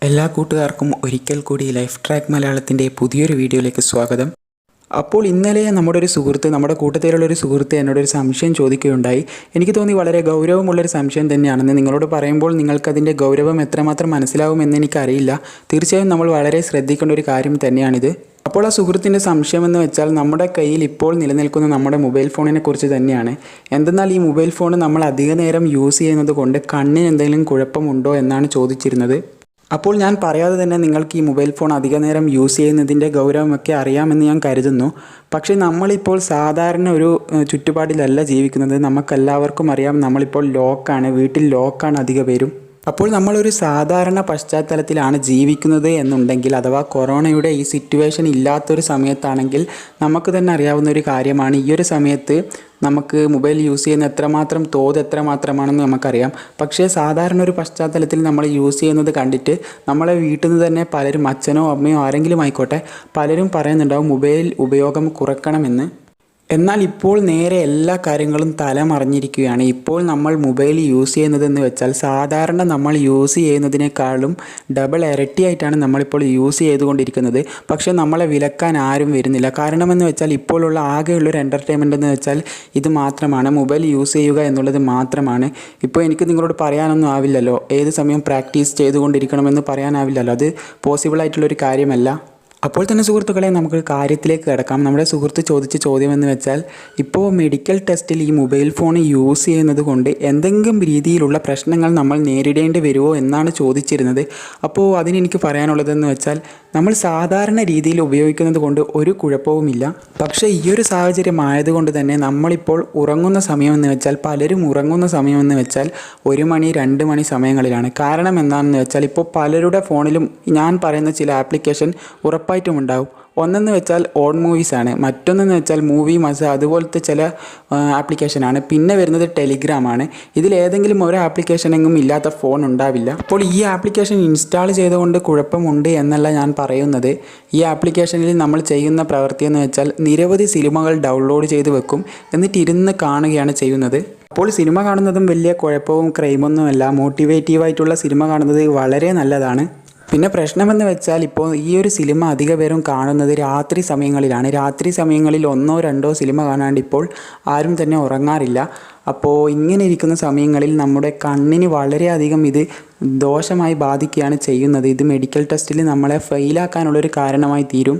എല്ലാ കൂട്ടുകാർക്കും ഒരിക്കൽ കൂടി ലൈഫ് ട്രാക്ക് മലയാളത്തിൻ്റെ പുതിയൊരു വീഡിയോയിലേക്ക് സ്വാഗതം. അപ്പോൾ ഇന്നലെ നമ്മുടെ കൂട്ടത്തിലുള്ളൊരു സുഹൃത്ത് എന്നോടൊരു സംശയം ചോദിക്കുകയുണ്ടായി. എനിക്ക് തോന്നി വളരെ ഗൗരവമുള്ളൊരു സംശയം തന്നെയാണെന്ന്. നിങ്ങളോട് പറയുമ്പോൾ നിങ്ങൾക്കതിൻ്റെ ഗൗരവം എത്രമാത്രം മനസ്സിലാവുമെന്ന് എനിക്കറിയില്ല. തീർച്ചയായും നമ്മൾ വളരെ ശ്രദ്ധിക്കേണ്ട ഒരു കാര്യം തന്നെയാണിത്. അപ്പോൾ ആ സുഹൃത്തിൻ്റെ സംശയം എന്ന് വെച്ചാൽ നമ്മുടെ കയ്യിൽ ഇപ്പോൾ നിലനിൽക്കുന്ന നമ്മുടെ മൊബൈൽ ഫോണിനെ കുറിച്ച് തന്നെയാണ്. എന്തെന്നാൽ ഈ മൊബൈൽ ഫോൺ നമ്മൾ അധിക നേരം യൂസ് ചെയ്യുന്നത് കൊണ്ട് കണ്ണിന് എന്തെങ്കിലും കുഴപ്പമുണ്ടോ എന്നാണ് ചോദിച്ചിരുന്നത്. അപ്പോൾ ഞാൻ പറയാതെ തന്നെ നിങ്ങൾക്ക് ഈ മൊബൈൽ ഫോൺ അധിക നേരം യൂസ് ചെയ്യുന്നതിൻ്റെ ഗൗരവമൊക്കെ അറിയാമെന്ന് ഞാൻ കരുതുന്നു. പക്ഷേ നമ്മളിപ്പോൾ സാധാരണ ഒരു ചുറ്റുപാടിലല്ല ജീവിക്കുന്നത്. നമുക്കെല്ലാവർക്കും അറിയാം, നമ്മളിപ്പോൾ വീട്ടിൽ ലോക്കാണ് അധിക പേരും. അപ്പോൾ നമ്മളൊരു സാധാരണ പശ്ചാത്തലത്തിലാണ് ജീവിക്കുന്നത് എന്നുണ്ടെങ്കിൽ, അഥവാ കൊറോണയുടെ ഈ സിറ്റുവേഷൻ ഇല്ലാത്തൊരു സമയത്താണെങ്കിൽ നമുക്ക് തന്നെ അറിയാവുന്ന ഒരു കാര്യമാണ്, ഈ ഒരു സമയത്ത് നമുക്ക് മൊബൈൽ യൂസ് ചെയ്യുന്ന തോത് എത്രമാത്രമാണെന്ന് നമുക്കറിയാം. പക്ഷേ സാധാരണ ഒരു പശ്ചാത്തലത്തിൽ നമ്മൾ യൂസ് ചെയ്യുന്നത് കണ്ടിട്ട് നമ്മളെ വീട്ടിൽ നിന്ന് തന്നെ പലരും, അച്ഛനോ അമ്മയോ ആരെങ്കിലും ആയിക്കോട്ടെ, പലരും പറയുന്നുണ്ടാവും മൊബൈൽ ഉപയോഗം കുറക്കണമെന്ന്. എന്നാൽ ഇപ്പോൾ നേരെ എല്ലാ കാര്യങ്ങളും തലമറിഞ്ഞിരിക്കുകയാണ്. ഇപ്പോൾ നമ്മൾ മൊബൈൽ യൂസ് ചെയ്യുന്നതെന്ന് വെച്ചാൽ സാധാരണ നമ്മൾ യൂസ് ചെയ്യുന്നതിനേക്കാളും ഡബിൾ ഇരട്ടിയായിട്ടാണ് നമ്മളിപ്പോൾ യൂസ് ചെയ്തുകൊണ്ടിരിക്കുന്നത്. പക്ഷേ നമ്മളെ വിലക്കാൻ ആരും വരുന്നില്ല. കാരണമെന്ന് വെച്ചാൽ ഇപ്പോഴുള്ള ആകെയുള്ളൊരു എൻ്റർടൈൻമെൻ്റ് എന്ന് വെച്ചാൽ ഇത് മാത്രമാണ്, മൊബൈൽ യൂസ് ചെയ്യുക എന്നുള്ളത് മാത്രമാണ്. ഇപ്പോൾ എനിക്ക് നിങ്ങളോട് പറയാനൊന്നും ആവില്ലല്ലോ, ഏത് സമയം പ്രാക്ടീസ് ചെയ്തുകൊണ്ടിരിക്കണമെന്ന് പറയാനാവില്ലല്ലോ. അത് പോസിബിളായിട്ടുള്ളൊരു കാര്യമല്ല. അപ്പോൾ തന്നെ സുഹൃത്തുക്കളെ, നമുക്ക് കാര്യത്തിലേക്ക് കിടക്കാം. നമ്മുടെ സുഹൃത്ത് ചോദിച്ച ചോദ്യം എന്ന് വെച്ചാൽ, ഇപ്പോൾ മെഡിക്കൽ ടെസ്റ്റിൽ ഈ മൊബൈൽ ഫോൺ യൂസ് ചെയ്യുന്നത് കൊണ്ട് എന്തെങ്കിലും രീതിയിലുള്ള പ്രശ്നങ്ങൾ നമ്മൾ നേരിടേണ്ടി വരുമോ എന്നാണ് ചോദിച്ചിരുന്നത്. അപ്പോൾ അതിനെനിക്ക് പറയാനുള്ളതെന്ന് വെച്ചാൽ, നമ്മൾ സാധാരണ രീതിയിൽ ഉപയോഗിക്കുന്നത് കൊണ്ട് ഒരു കുഴപ്പവുമില്ല. പക്ഷേ ഈ ഒരു സാഹചര്യം ആയതുകൊണ്ട് തന്നെ നമ്മളിപ്പോൾ ഉറങ്ങുന്ന സമയമെന്ന് വെച്ചാൽ, പലരും ഉറങ്ങുന്ന സമയമെന്ന് വെച്ചാൽ 1 മണി 2 മണി സമയങ്ങളിലാണ്. കാരണം എന്താണെന്ന് വെച്ചാൽ, ഇപ്പോൾ പലരുടെ ഫോണിലും ഞാൻ പറയുന്ന ചില ആപ്ലിക്കേഷൻ ഉറപ്പായിട്ടും ഉണ്ടാവും. ഒന്നെന്ന് വെച്ചാൽ ഓൺ മൂവീസാണ്, മറ്റൊന്നെന്ന് വെച്ചാൽ മൂവി മസ, അതുപോലത്തെ ചില ആപ്ലിക്കേഷനാണ്. പിന്നെ വരുന്നത് ടെലിഗ്രാമാണ്. ഇതിലേതെങ്കിലും ഒരു ആപ്ലിക്കേഷനെങ്കിലും ഇല്ലാത്ത ഫോൺ ഉണ്ടാവില്ല. അപ്പോൾ ഈ ആപ്ലിക്കേഷൻ ഇൻസ്റ്റാൾ ചെയ്തുകൊണ്ട് കുഴപ്പമുണ്ട് എന്നല്ല ഞാൻ പറയുന്നത്. ഈ ആപ്ലിക്കേഷനിൽ നമ്മൾ ചെയ്യുന്ന പ്രവൃത്തി എന്ന് വെച്ചാൽ നിരവധി സിനിമകൾ ഡൗൺലോഡ് ചെയ്ത് വെക്കും, എന്നിട്ട് ഇരുന്ന് കാണുകയാണ് ചെയ്യുന്നത്. അപ്പോൾ സിനിമ കാണുന്നതും വലിയ കുഴപ്പവും ക്രൈമൊന്നുമല്ല. മോട്ടിവേറ്റീവായിട്ടുള്ള സിനിമ കാണുന്നത് വളരെ നല്ലതാണ്. പിന്നെ പ്രശ്നമെന്ന് വെച്ചാൽ, ഇപ്പോൾ ഈ ഒരു സിനിമ അധിക പേരും കാണുന്നത് രാത്രി സമയങ്ങളിലാണ്. രാത്രി സമയങ്ങളിൽ 1 or 2 സിനിമ കാണാണ്ട് ഇപ്പോൾ ആരും തന്നെ ഉറങ്ങാറില്ല. അപ്പോൾ ഇങ്ങനെ ഇരിക്കുന്ന സമയങ്ങളിൽ നമ്മുടെ കണ്ണിന് വളരെയധികം ഇത് ദോഷമായി ബാധിക്കുകയാണ് ചെയ്യുന്നത്. ഇത് മെഡിക്കൽ ടെസ്റ്റിൽ നമ്മളെ ഫെയിലാക്കാനുള്ളൊരു കാരണമായി തീരും.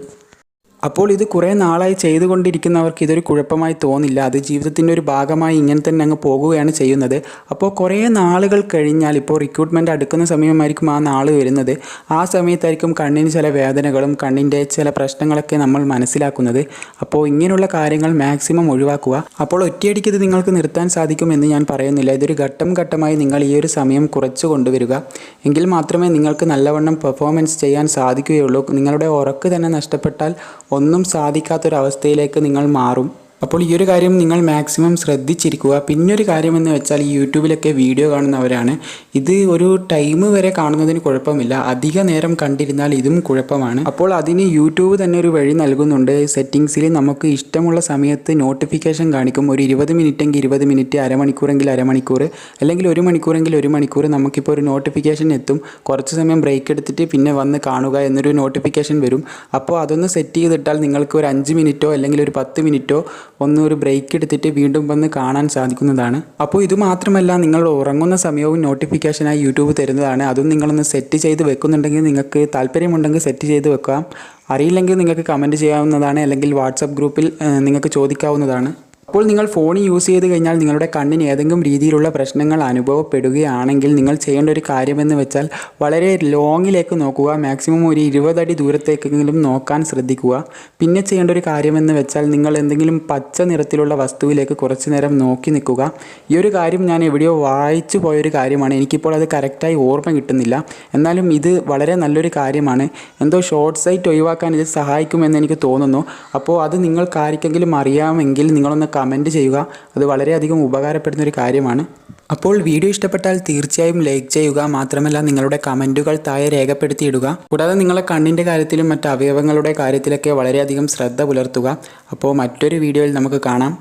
അപ്പോൾ ഇത് കുറേ നാളായി ചെയ്തുകൊണ്ടിരിക്കുന്നവർക്ക് ഇതൊരു കുഴപ്പമായി തോന്നില്ല. അത് ജീവിതത്തിൻ്റെ ഒരു ഭാഗമായി ഇങ്ങനെ തന്നെ അങ്ങ് പോകുകയാണ് ചെയ്യുന്നത്. അപ്പോൾ കുറേ നാളുകൾ കഴിഞ്ഞാൽ, ഇപ്പോൾ റിക്രൂട്ട്മെൻറ്റ് അടുക്കുന്ന സമയമായിരിക്കും ആ നാൾ വരുന്നത്. ആ സമയത്തായിരിക്കും കണ്ണിന് ചില വേദനകളും കണ്ണിൻ്റെ ചില പ്രശ്നങ്ങളൊക്കെ നമ്മൾ മനസ്സിലാക്കുന്നത്. അപ്പോൾ ഇങ്ങനെയുള്ള കാര്യങ്ങൾ മാക്സിമം ഒഴിവാക്കുക. അപ്പോൾ ഒറ്റയടിക്ക് ഇത് നിങ്ങൾക്ക് നിർത്താൻ സാധിക്കുമെന്ന് ഞാൻ പറയുന്നില്ല. ഇതൊരു ഘട്ടം ഘട്ടമായി നിങ്ങൾ ഈ ഒരു സമയം കുറച്ച് കൊണ്ടുവരിക. എങ്കിൽ മാത്രമേ നിങ്ങൾക്ക് നല്ലവണ്ണം പെർഫോമൻസ് ചെയ്യാൻ സാധിക്കുകയുള്ളൂ. നിങ്ങളുടെ ഉറക്ക് തന്നെ നഷ്ടപ്പെട്ടാൽ ഒന്നും സാധിക്കാത്തൊരവസ്ഥയിലേക്ക് നിങ്ങൾ മാറും. അപ്പോൾ ഈ ഒരു കാര്യം നിങ്ങൾ മാക്സിമം ശ്രദ്ധിച്ചിരിക്കുക. പിന്നൊരു കാര്യമെന്ന് വെച്ചാൽ, ഈ യൂട്യൂബിലൊക്കെ വീഡിയോ കാണുന്നവരാണ്, ഇത് ഒരു ടൈം വരെ കാണുന്നതിന് കുഴപ്പമില്ല. അധിക നേരം കണ്ടിരുന്നാൽ ഇതും കുഴപ്പമാണ്. അപ്പോൾ അതിന് യൂട്യൂബ് തന്നെ ഒരു വഴി നൽകുന്നുണ്ട്. സെറ്റിങ്സിൽ നമുക്ക് ഇഷ്ടമുള്ള സമയത്ത് നോട്ടിഫിക്കേഷൻ കാണിക്കും. ഒരു 20 മിനിറ്റെങ്കിൽ 20 മിനിറ്റ്, അരമണിക്കൂറെങ്കിൽ അരമണിക്കൂർ, അല്ലെങ്കിൽ 1 മണിക്കൂറെങ്കിൽ 1 മണിക്കൂർ നമുക്കിപ്പോൾ ഒരു നോട്ടിഫിക്കേഷൻ എത്തും. കുറച്ച് സമയം ബ്രേക്ക് എടുത്തിട്ട് പിന്നെ വന്ന് കാണുക എന്നൊരു നോട്ടിഫിക്കേഷൻ വരും. അപ്പോൾ അതൊന്ന് സെറ്റ് ചെയ്തിട്ടാൽ നിങ്ങൾക്ക് ഒരു 5 മിനിറ്റോ അല്ലെങ്കിൽ ഒരു 10 മിനിറ്റോ ഒരു ബ്രേക്ക് എടുത്തിട്ട് വീണ്ടും വന്ന് കാണാൻ സാധിക്കുന്നതാണ്. അപ്പോൾ ഇത് മാത്രമല്ല, നിങ്ങൾ ഉറങ്ങുന്ന സമയവും നോട്ടിഫിക്കേഷനായി യൂട്യൂബ് തരുന്നതാണ്. അതും നിങ്ങളൊന്ന് സെറ്റ് ചെയ്ത് വെക്കുന്നുണ്ടെങ്കിൽ, നിങ്ങൾക്ക് താല്പര്യമുണ്ടെങ്കിൽ സെറ്റ് ചെയ്ത് വെക്കാം. അറിയില്ലെങ്കിൽ നിങ്ങൾക്ക് കമൻറ്റ് ചെയ്യാവുന്നതാണ്, അല്ലെങ്കിൽ വാട്സപ്പ് ഗ്രൂപ്പിൽ നിങ്ങൾക്ക് ചോദിക്കാവുന്നതാണ്. അപ്പോൾ നിങ്ങൾ ഫോൺ യൂസ് ചെയ്ത് കഴിഞ്ഞാൽ നിങ്ങളുടെ കണ്ണിന് ഏതെങ്കിലും രീതിയിലുള്ള പ്രശ്നങ്ങൾ അനുഭവപ്പെടുകയാണെങ്കിൽ നിങ്ങൾ ചെയ്യേണ്ട ഒരു കാര്യമെന്ന് വെച്ചാൽ, വളരെ ലോങ്ങിലേക്ക് നോക്കുക. മാക്സിമം ഒരു 20 അടി ദൂരത്തേക്കെങ്കിലും നോക്കാൻ ശ്രദ്ധിക്കുക. പിന്നെ ചെയ്യേണ്ട ഒരു കാര്യമെന്ന് വെച്ചാൽ, നിങ്ങൾ എന്തെങ്കിലും പച്ച നിറത്തിലുള്ള വസ്തുവിലേക്ക് കുറച്ച് നേരം നോക്കി നിൽക്കുക. ഈ ഒരു കാര്യം ഞാൻ എവിടെയോ വായിച്ചു പോയൊരു കാര്യമാണ്, എനിക്കിപ്പോൾ അത് കറക്റ്റായി ഓർമ്മ കിട്ടുന്നില്ല. എന്നാലും ഇത് വളരെ നല്ലൊരു കാര്യമാണ്. എന്തോ ഷോർട്ട് സൈറ്റ് ഒഴിവാക്കാൻ ഇത് സഹായിക്കുമെന്ന് എനിക്ക് തോന്നുന്നു. അപ്പോൾ അത് നിങ്ങൾക്ക് ആർക്കെങ്കിലും അറിയാമെങ്കിൽ നിങ്ങളൊന്ന് കമൻറ്റ് ചെയ്യുക. അത് വളരെയധികം ഉപകാരപ്പെടുന്നൊരു കാര്യമാണ്. അപ്പോൾ വീഡിയോ ഇഷ്ടപ്പെട്ടാൽ തീർച്ചയായും ലൈക്ക് ചെയ്യുക. മാത്രമല്ല നിങ്ങളുടെ കമൻറ്റുകൾ താഴെ രേഖപ്പെടുത്തിയിടുക. കൂടാതെ നിങ്ങളെ കണ്ണിൻ്റെ കാര്യത്തിലും മറ്റ് അവയവങ്ങളുടെ കാര്യത്തിലൊക്കെ വളരെയധികം ശ്രദ്ധ പുലർത്തുക. അപ്പോൾ മറ്റൊരു വീഡിയോയിൽ നമുക്ക് കാണാം.